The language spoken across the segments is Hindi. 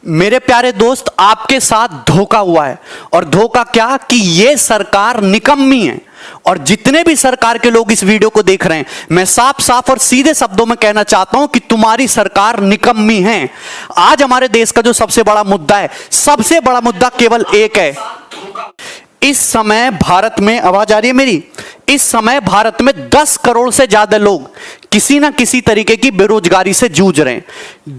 मेरे प्यारे दोस्त, आपके साथ धोखा हुआ है। और धोखा क्या कि यह सरकार निकम्मी है। और जितने भी सरकार के लोग इस वीडियो को देख रहे हैं, मैं साफ साफ और सीधे शब्दों में कहना चाहता हूं कि तुम्हारी सरकार निकम्मी है। आज हमारे देश का जो सबसे बड़ा मुद्दा है, सबसे बड़ा मुद्दा केवल एक है। इस समय भारत में, आवाज आ रही है मेरी? इस समय भारत में 10 करोड़ से ज्यादा लोग किसी ना किसी तरीके की बेरोजगारी से जूझ रहे हैं।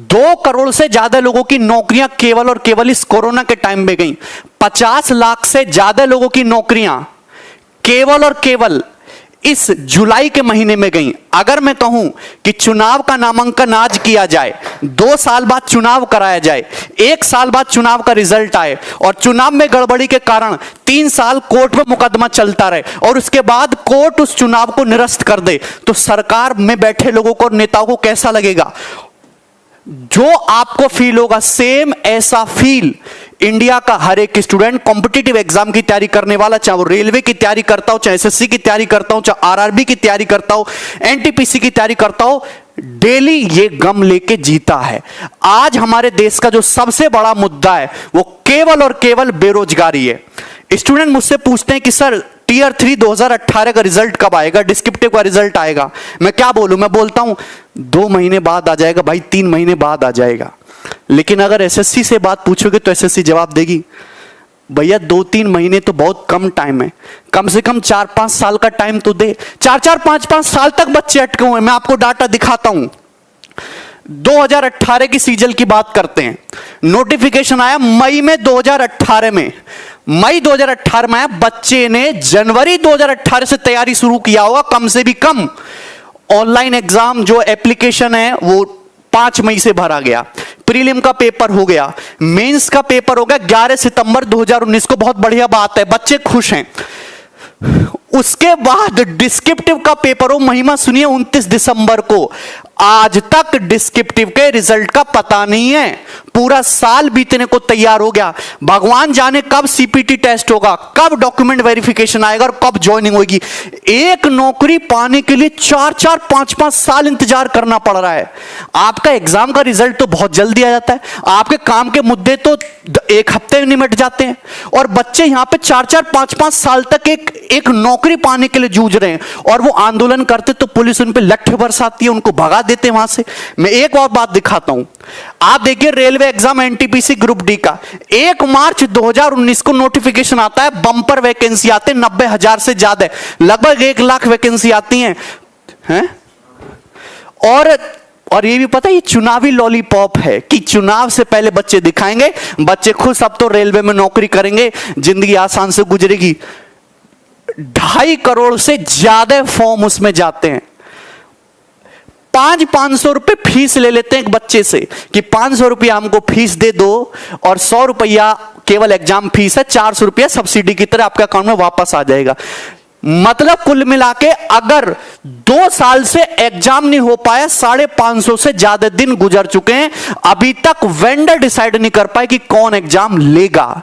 2 करोड़ से ज्यादा लोगों की नौकरियां केवल और केवल इस कोरोना के टाइम में गई। 50 लाख से ज्यादा लोगों की नौकरियां केवल और केवल इस जुलाई के महीने में गई। अगर मैं कहूं कि चुनाव का नामांकन आज किया जाए, 2 साल बाद चुनाव कराया जाए, 1 साल बाद चुनाव का रिजल्ट आए और चुनाव में गड़बड़ी के कारण 3 साल कोर्ट में मुकदमा चलता रहे और उसके बाद कोर्ट उस चुनाव को निरस्त कर दे, तो सरकार में बैठे लोगों को और नेताओं को कैसा लगेगा? जो आपको फील होगा, सेम ऐसा फील इंडिया का हर एक स्टूडेंट, कॉम्पिटिटिव एग्जाम की तैयारी करने वाला, चाहे वो रेलवे की तैयारी करता हो, चाहे एसएससी की तैयारी करता हो, चाहे आरआरबी की तैयारी करता हो, एनटीपीसी की तैयारी करता हो, डेली ये गम लेके जीता है। आज हमारे देश का जो सबसे बड़ा मुद्दा है वो केवल और केवल बेरोजगारी है। स्टूडेंट मुझसे पूछते हैं कि सर टीयर 3 2018 का रिजल्ट कब आएगा, डिस्क्रिप्टिव का रिजल्ट आएगा? मैं क्या बोलूं? मैं बोलता हूं 2 महीने बाद आ जाएगा भाई, 3 महीने बाद आ जाएगा। लेकिन अगर एसएससी से बात पूछोगे तो एसएससी जवाब देगी भैया 2-3 महीने तो बहुत कम टाइम है, कम से कम 4-5 साल का टाइम तो दे। 4-4 5-5 साल तक बच्चे अटके हुए हैं। मैं आपको डाटा दिखाता हूं। 2018 की सीजल की बात करते हैं। नोटिफिकेशन आया मई में 2018 में, मई 2018 में आया। बच्चे ने जनवरी 2018 से तैयारी शुरू किया होगा कम से भी कम। ऑनलाइन एग्जाम जो एप्लीकेशन है वो 5 मई से भरा गया। प्रीलिम का पेपर हो गया, मेंस का पेपर हो गया 11 सितंबर 2019 को। बहुत बढ़िया बात है, बच्चे खुश हैं। उसके बाद डिस्क्रिप्टिव का पेपर हो, महिमा सुनिए, 29 दिसंबर को। आज तक डिस्क्रिप्टिव के रिजल्ट का पता नहीं है। पूरा साल बीतने को तैयार हो गया। भगवान जाने कब सीपीटी टेस्ट होगा, कब डॉक्यूमेंट वेरिफिकेशन आएगा और कब ज्वाइनिंग होगी। एक नौकरी पाने के लिए 4-4 5-5 साल इंतजार करना पड़ रहा है। आपका एग्जाम का रिजल्ट तो बहुत जल्दी आ जाता है, आपके काम के मुद्दे तो 1 हफ्ते में निमट जाते हैं, और बच्चे यहां पे 4-4 5-5 साल तक एक नौकरी पाने के लिए जूझ रहे हैं। और वो आंदोलन करते तो पुलिस उन पे लट्ठे बरसाती है, उनको भगा देते हैं वहां से। मैं एक और बात दिखाता हूं। आप देखिए railway exam NTPC group D का 1 मार्च 2019 को नोटिफिकेशन आता है। बंपर वैकेंसी आते हैं 90,000 से ज्यादा, लगभग 1 लाख वैकेंसी आती हैं। और ये भी पता है ये चुनावी लॉलीपॉप है कि चुनाव से पहले बच्चे दिखाएंगे, बच्चे खुश, अब तो रेलवे में नौकरी करेंगे, जिंदगी आसान से गुजरेगी। 2.5 करोड़ से ज्यादा फॉर्म उसमें जाते हैं। 500 रुपए फीस ले लेते हैं एक बच्चे से कि 500 रुपया हमको फीस दे दो और 100 रुपया केवल एग्जाम फीस है, 400 रुपया सब्सिडी की तरह आपके अकाउंट में वापस आ जाएगा। मतलब कुल मिला के अगर 2 साल से एग्जाम नहीं हो पाया, 550 से ज्यादा दिन गुजर चुके हैं, अभी तक वेंडर डिसाइड नहीं कर पाए कि कौन एग्जाम लेगा।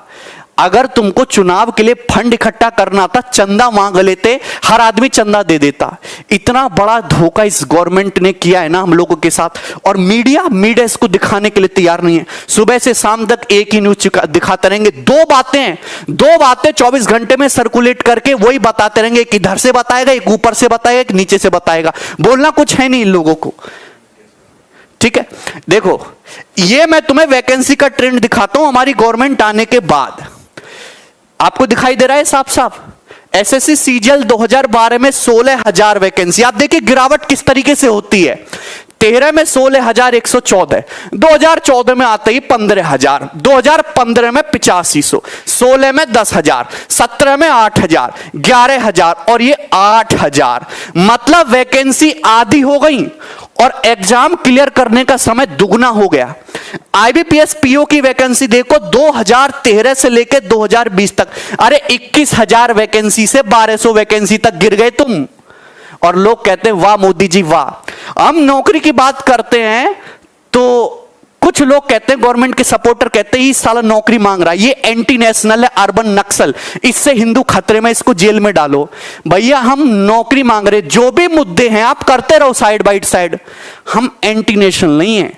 अगर तुमको चुनाव के लिए फंड इकट्ठा करना था, चंदा मांग लेते, हर आदमी चंदा दे देता। इतना बड़ा धोखा इस गवर्नमेंट ने किया है ना हम लोगों के साथ। और मीडिया इसको दिखाने के लिए तैयार नहीं है। सुबह से शाम तक एक ही न्यूज दिखाते रहेंगे। 2 बातें 24 घंटे में सर्कुलेट करके वही बताते रहेंगे। एक इधर से बताएगा, एक ऊपर से बताएगा, एक नीचे से बताएगा। बोलना कुछ है नहीं इन लोगों को। ठीक है, देखो ये मैं तुम्हें वैकेंसी का ट्रेंड दिखाता हूं हमारी गवर्नमेंट आने के बाद। आपको दिखाई दे रहा है साफ साफ। एसएससी सीजीएल 2012 में 16,000 वैकेंसी। आप देखिए गिरावट किस तरीके से होती है। 13 में 16,114, 2014 में आते ही 15,000, 2015 में 8500, 16 में 10,000, 17 में 8,000, 11,000 और ये 8,000। मतलब वैकेंसी आधी हो गई और एग्जाम क्लियर करने का समय दुगना हो गया। आईबीपीएस पीओ की वैकेंसी देखो 2013 से लेकर 2020 तक, अरे 21,000 वैकेंसी से 1200 वैकेंसी तक गिर गए तुम। और लोग कहते हैं वाह मोदी जी वाह। हम नौकरी की बात करते हैं तो कुछ लोग कहते हैं, गवर्नमेंट के सपोर्टर कहते हैं, इस साल नौकरी मांग रहा है, ये एंटी नेशनल है, अर्बन नक्सल, इससे हिंदू खतरे में, इसको जेल में डालो। भैया हम नौकरी मांग रहे, जो भी मुद्दे हैं आप करते रहो साइड बाय साइड, हम एंटी नेशनल नहीं है।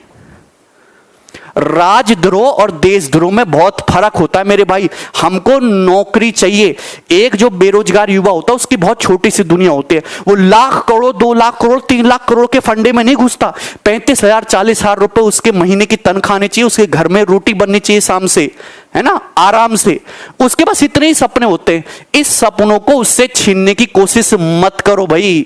राजद्रोह और देशद्रोह में बहुत फर्क होता है मेरे भाई। हमको नौकरी चाहिए। एक जो बेरोजगार युवा होता है उसकी बहुत छोटी सी दुनिया होती है, वो लाख करोड़, 2 लाख करोड़, 3 लाख करोड़ के फंडे में नहीं घुसता। 35,000 40,000 रुपए उसके महीने की तनख्वाह आनी चाहिए, उसके घर में रोटी बननी चाहिए शाम से, है ना, आराम से। उसके पास इतने ही सपने होते हैं। इस सपनों को उससे छीनने की कोशिश मत करो भाई।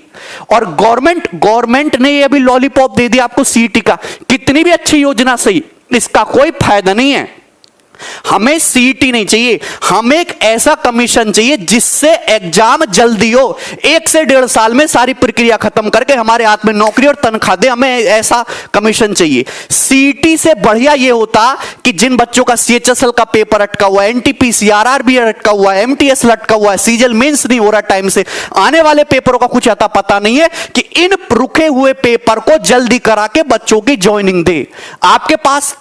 और गवर्नमेंट ने ये अभी लॉलीपॉप दे दिया आपको सीईटी का, कितनी भी अच्छी योजना सही, इसका कोई फायदा नहीं है। हमें सीईटी नहीं चाहिए, हमें एक ऐसा कमीशन चाहिए जिससे एग्जाम जल्दी हो, 1 से 1.5 साल में सारी प्रक्रिया खत्म करके हमारे हाथ में नौकरी और तनख्वाह दे। हमें ऐसा कमीशन चाहिए। सीईटी से बढ़िया यह होता कि जिन बच्चों का सीएचएसएल का पेपर अटका हुआ है, एनटीपीसी आरआरबी अटका हुआ है, एमटीएस लटका हुआ है, सीजल मेंस नहीं हो रहा टाइम से, आने वाले पेपरों का कुछ आता पता नहीं है, कि इन रुके हुए पेपर को जल्दी करा के बच्चों की ज्वाइनिंग दे। आपके पास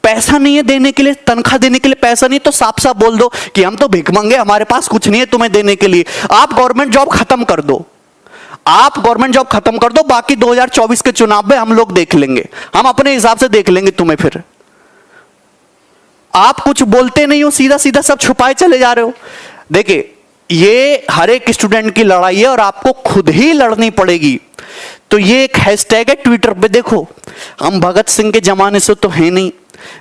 पैसा नहीं है देने के लिए, तनख्वाह देने के लिए पैसा नहीं, तो साफ साफ बोल दो कि हम तो भिख मंगे, हमारे पास कुछ नहीं है तुम्हें देने के लिए। आप गवर्नमेंट जॉब खत्म कर दो, आप गवर्नमेंट जॉब खत्म कर दो, बाकी 2024 के चुनाव में हम लोग देख लेंगे, हम अपने हिसाब से देख लेंगे तुम्हें। फिर आप कुछ बोलते नहीं हो, सीधा सीधा सब छुपाए चले जा रहे हो। देखिए, ये हर एक स्टूडेंट की लड़ाई है और आपको खुद ही लड़नी पड़ेगी। तो ये एक हैशटैग है ट्विटर पे, देखो, हम भगत सिंह के जमाने से तो है नहीं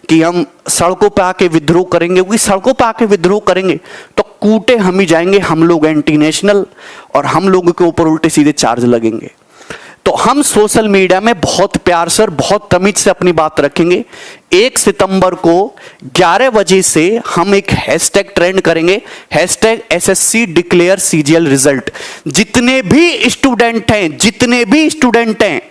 कि हम सड़कों पे आके विद्रोह करेंगे, क्योंकि सड़कों पे आके विद्रोह करेंगे तो कूटे हम ही जाएंगे, हम लोग एंटी नेशनल, और हम लोगों के ऊपर उल्टे सीधे चार्ज लगेंगे। तो हम सोशल मीडिया में बहुत प्यार से और बहुत तमीज से अपनी बात रखेंगे। 1 सितंबर को 11 बजे से हम एक हैशटैग ट्रेंड करेंगे, hashtag SSC declare CGL result. जितने भी स्टूडेंट हैं,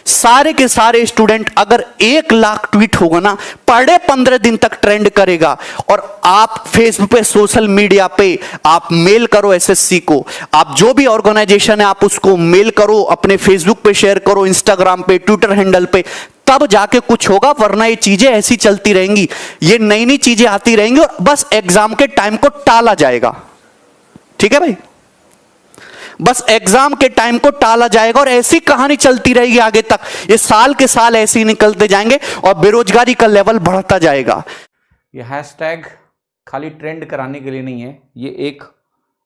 सारे के सारे स्टूडेंट, अगर 1 लाख ट्वीट होगा ना, पर डे 15 दिन तक ट्रेंड करेगा। और आप फेसबुक पे, सोशल मीडिया पे आप मेल करो एसएससी को, आप जो भी ऑर्गेनाइजेशन है आप उसको मेल करो, अपने फेसबुक पे शेयर करो, इंस्टाग्राम पे, ट्विटर हैंडल पे, तब जाके कुछ होगा। वरना ये चीजें ऐसी चलती रहेंगी, ये नई नई चीजें आती रहेंगी और बस एग्जाम के टाइम को टाला जाएगा। ठीक है भाई, बस एग्जाम के टाइम को टाला जाएगा और ऐसी कहानी चलती रहेगी आगे तक। ये साल के साल ऐसे ही निकलते जाएंगे और बेरोजगारी का लेवल बढ़ता जाएगा। ये हैशटैग खाली ट्रेंड कराने के लिए नहीं है, ये एक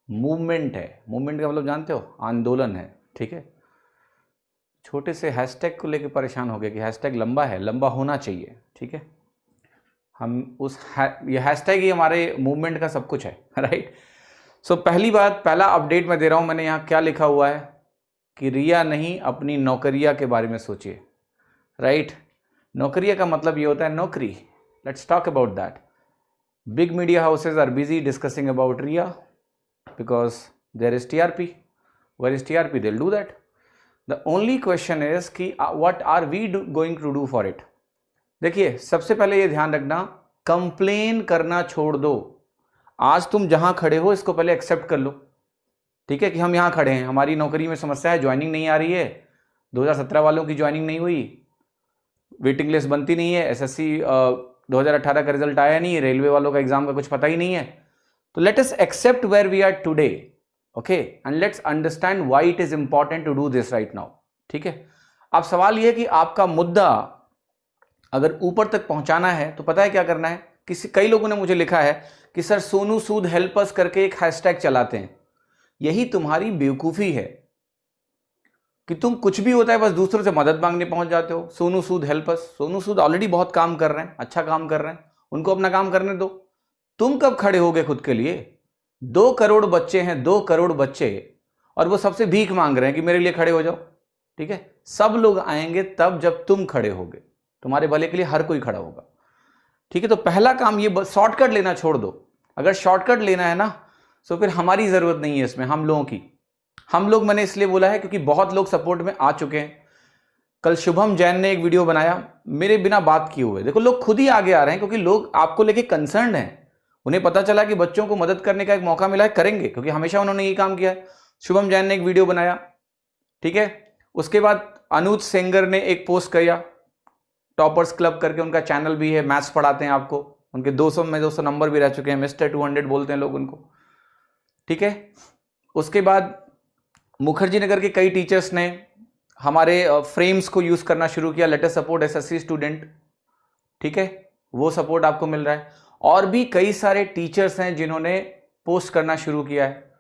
मूवमेंट है। मूवमेंट का मतलब जानते हो, आंदोलन है। ठीक है, छोटे से हैशटैग को लेकर परेशान हो गए कि हैशटैग लंबा है, लंबा होना चाहिए। ठीक है, हम ये हैशटैग ही हमारे मूवमेंट का सब कुछ है, राइट। सो पहली बात, पहला अपडेट मैं दे रहा हूं, मैंने यहाँ क्या लिखा हुआ है कि रिया नहीं, अपनी नौकरिया के बारे में सोचिए, राइट। नौकरिया का मतलब ये होता है नौकरी। Let's talk about that. Big media houses are busy discussing about Rhea because there is TRP. Where is TRP, they will do that. The only question is कि what are we going to do for it. देखिए, सबसे पहले ये ध्यान रखना, कंप्लेन करना छोड़ दो। आज तुम जहां खड़े हो इसको पहले एक्सेप्ट कर लो। ठीक है, कि हम यहां खड़े हैं, हमारी नौकरी में समस्या है, ज्वाइनिंग नहीं आ रही है, 2017 वालों की ज्वाइनिंग नहीं हुई, वेटिंग लिस्ट बनती नहीं है, एसएससी 2018 का रिजल्ट आया नहीं है, रेलवे वालों का एग्जाम का कुछ पता ही नहीं है। तो let us accept where we are today, okay, and let's understand why it is important to do this right now. ठीक है, अब सवाल यह है कि आपका मुद्दा अगर ऊपर तक पहुंचाना है तो पता है क्या करना है। कई लोगों ने मुझे लिखा है कि sir Sonu Sood help us करके एक हैशटैग चलाते हैं। यही तुम्हारी बेवकूफी है कि तुम कुछ भी होता है बस दूसरों से मदद मांगने पहुंच जाते हो। Sonu Sood help us, Sonu Sood already बहुत काम कर रहे हैं, अच्छा काम कर रहे हैं, उनको अपना काम करने दो। तुम कब खड़े होगे खुद के लिए? 2 करोड़ बच्चे हैं, 2 करोड़ बच्चे, और वो सबसे भीख मांग रहे हैं कि मेरे लिए खड़े हो जाओ। ठीक है, सब लोग आएंगे तब जब तुम खड़े होगे, तुम्हारे भले के लिए हर कोई खड़ा होगा। ठीक है, तो पहला काम ये शॉर्टकट लेना छोड़ दो। अगर शॉर्टकट लेना है ना तो फिर हमारी जरूरत नहीं है इसमें, हम लोगों की। हम लोग मैंने इसलिए बोला है क्योंकि बहुत लोग सपोर्ट में आ चुके हैं। कल शुभम जैन ने एक वीडियो बनाया मेरे बिना बात किए हुए। देखो, लोग खुद ही आगे आ रहे हैं क्योंकि लोग आपको लेके कंसर्न हैं। उन्हें पता चला कि बच्चों को मदद करने का एक मौका मिला है, करेंगे, क्योंकि हमेशा उन्होंने यही काम किया है। शुभम जैन ने एक वीडियो बनाया, ठीक है। उसके बाद अनुज सेंगर ने एक पोस्ट किया, टॉपर्स क्लब करके उनका चैनल भी है, मैथ्स पढ़ाते हैं आपको। उनके 200 में 200 नंबर भी रह चुके हैं, मिस्टर 200 बोलते हैं लोग उनको। ठीक है, उसके बाद मुखर्जी नगर के कई टीचर्स ने हमारे फ्रेम्स को यूज करना शुरू किया, let us support SSC student. ठीक है, वो सपोर्ट आपको मिल रहा है। और भी कई सारे टीचर्स हैं जिन्होंने पोस्ट करना शुरू किया है।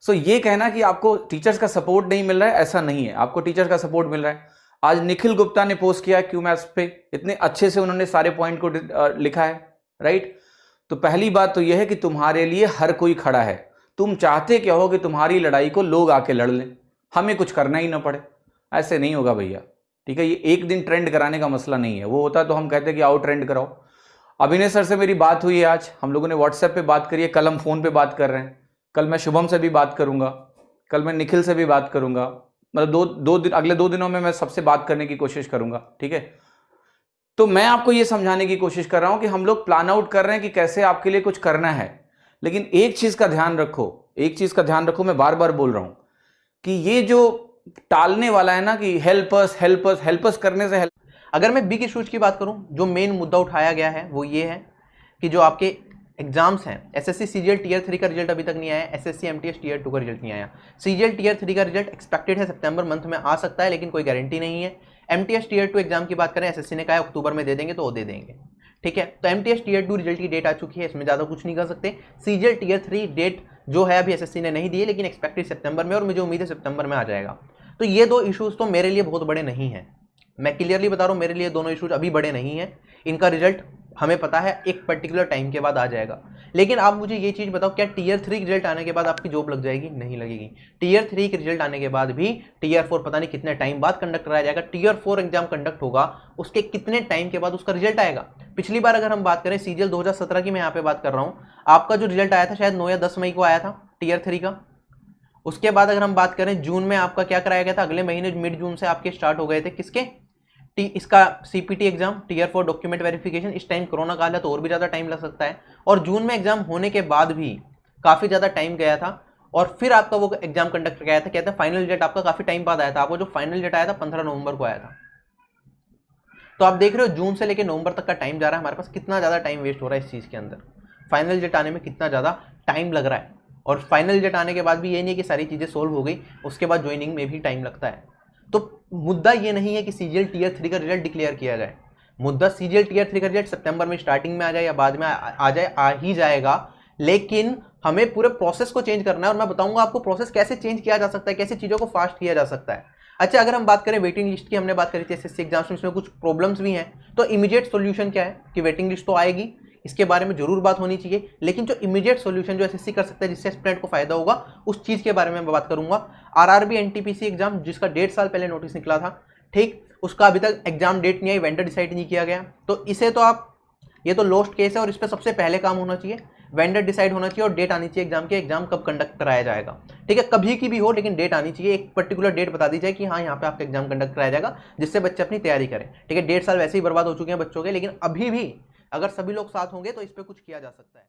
सो ये कहना कि आपको टीचर्स का सपोर्ट नहीं मिल रहा है, ऐसा नहीं है, आपको टीचर्स का सपोर्ट मिल रहा है। आज निखिल गुप्ता ने पोस्ट किया है क्यू मैथ्स पे, इतने अच्छे से उन्होंने सारे पॉइंट को लिखा है, राइट। तो पहली बात तो यह है कि तुम्हारे लिए हर कोई खड़ा है। तुम चाहते क्या हो कि तुम्हारी लड़ाई को लोग आके लड़ लें, हमें कुछ करना ही ना पड़े। ऐसे नहीं होगा भैया, ठीक है। ये एक दिन ट्रेंड कराने का मसला नहीं है, वो होता तो हम कहते कि आओ ट्रेंड कराओ। अभिनय सर से मेरी बात हुई है आज, हम लोगों ने व्हाट्सएप पे बात करी है, कल हम फोन पे बात कर रहे हैं, कल मैं शुभम से भी बात करूंगा, कल मैं निखिल से भी बात करूंगा, मतलब अगले 2 दिनों में मैं सबसे बात करने की कोशिश करूंगा, ठीक है। तो मैं आपको ये समझाने की कोशिश कर रहा हूं कि हम लोग प्लान आउट कर रहे हैं कि कैसे आपके लिए कुछ करना है, लेकिन एक चीज का ध्यान रखो, मैं बार बार बोल रहा हूं कि ये जो टालने वाला है ना कि हेल्प अस करने से अगर मैं बिग इश्यूज की बात करूं, जो मेन मुद्दा उठाया गया है वो ये है कि जो आपके एग्जाम्स हैं, एसएससी सीजीएल टीयर 3 का रिजल्ट अभी तक नहीं आया, एसएससी एमटीएस टीयर 2 का रिजल्ट नहीं आया। सीजीएल टीयर 3 का रिजल्ट एक्सपेक्टेड है सितंबर मंथ में आ सकता है, लेकिन कोई गारंटी नहीं है। एमटीएस टीयर 2 एग्जाम की बात करें, एसएससी ने कहा है अक्टूबर में दे देंगे, तो वो दे देंगे, ठीक है। तो एमटीएस टीयर 2 रिजल्ट की डेट आ चुकी है, इसमें ज़्यादा कुछ नहीं कर सकते। सीजीएल टीयर 3 डेट जो है अभी एसएससी ने नहीं दी है, लेकिन एक्सपेक्टेड सितंबर में, और मुझे उम्मीद है सितंबर में आ जाएगा। तो ये 2 इशूज़ तो मेरे लिए बहुत बड़े नहीं हैं, मैं क्लियरली बता रहा हूँ, मेरे लिए दोनों इशूज अभी बड़े नहीं हैं। इनका रिजल्ट हमें पता है एक पर्टिकुलर टाइम के बाद आ जाएगा। लेकिन आप मुझे ये चीज़ बताओ, क्या टीयर 3 के रिजल्ट आने के बाद आपकी जॉब लग जाएगी? नहीं लगेगी। टीयर 3 के रिजल्ट आने के बाद भी टीयर 4 पता नहीं कितने टाइम बाद कंडक्ट कराया जाएगा। टीयर 4 एग्जाम कंडक्ट होगा, उसके कितने टाइम के बाद उसका रिजल्ट आएगा। पिछली बार अगर हम बात करें सीजीएल 2017 की, मैं यहाँ पे बात कर रहा हूँ, आपका जो रिजल्ट आया था शायद 9 या 10 मई को आया था टीयर 3 का। उसके बाद अगर हम बात करें जून में आपका क्या कराया गया था, अगले महीने मिड जून से आपके स्टार्ट हो गए थे किसके, इसका CPT exam, tier 4 document verification. इस टाइम कोरोना काल है तो और भी ज़्यादा टाइम लग सकता है, और जून में एग्जाम होने के बाद भी काफ़ी ज़्यादा टाइम गया था, और फिर आपका वो एग्जाम कंडक्ट किया था, कहते हैं फाइनल रिजल्ट आपका काफ़ी टाइम बाद आया था। आपको जो फाइनल रिजल्ट आया था 15 नवंबर को आया था। तो आप देख रहे हो जून से लेकर नवंबर तक का टाइम जा रहा है हमारे पास, कितना ज़्यादा टाइम वेस्ट हो रहा है इस चीज़ के अंदर, फाइनल रिजल्ट आने में कितना ज़्यादा टाइम लग रहा है। और फाइनल रिजल्ट आने के बाद भी ये नहीं है कि सारी चीज़ें सोल्व हो गई, उसके बाद ज्वाइनिंग में भी टाइम लगता है। तो मुद्दा ये नहीं है कि सीजीएल टीयर 3 का रिजल्ट डिक्लेयर किया जाए, मुद्दा सीजीएल टीयर 3 का रिजल्ट सितंबर में स्टार्टिंग में आ जाए या बाद में आ जाए, आ ही जाएगा, लेकिन हमें पूरे प्रोसेस को चेंज करना है। और मैं बताऊंगा आपको प्रोसेस कैसे चेंज किया जा सकता है, कैसे चीज़ों को फास्ट किया जा सकता है। अच्छा, अगर हम बात करें वेटिंग लिस्ट की, हमने बात करी थी एसएससी एग्जाम्स में, इसमें कुछ प्रॉब्लम्स भी हैं, तो इमीडिएट सोल्यूशन क्या है कि वेटिंग लिस्ट तो आएगी, इसके बारे में जरूर बात होनी चाहिए, लेकिन जो इमीडिएट सॉल्यूशन जो एसएससी कर सकता है जिससे स्टूडेंट को फायदा होगा, उस चीज़ के बारे में मैं बात करूंगा। आरआरबी एनटीपीसी एग्जाम जिसका 1.5 साल पहले नोटिस निकला था, ठीक, उसका अभी तक एग्जाम डेट नहीं आई, वेंडर डिसाइड नहीं किया गया, तो इसे तो आप, ये तो लॉस्ट केस है, और इस पर सबसे पहले काम होना चाहिए, वेंडर डिसाइड होना चाहिए, और डेट आनी चाहिए एग्जाम की, एग्जाम कब कंडक्ट कराया जाएगा, ठीक है, कभी की भी हो, लेकिन डेट आनी चाहिए, एक पर्टिकुलर डेट बता दी जाए कि हाँ यहाँ पे आपका एग्जाम कंडक्ट कराया जाएगा, जिससे बच्चे अपनी तैयारी करें, ठीक है। 1.5 साल वैसे ही बर्बाद हो चुके हैं बच्चों के, लेकिन अभी भी अगर सभी लोग साथ होंगे तो इस पर कुछ किया जा सकता है।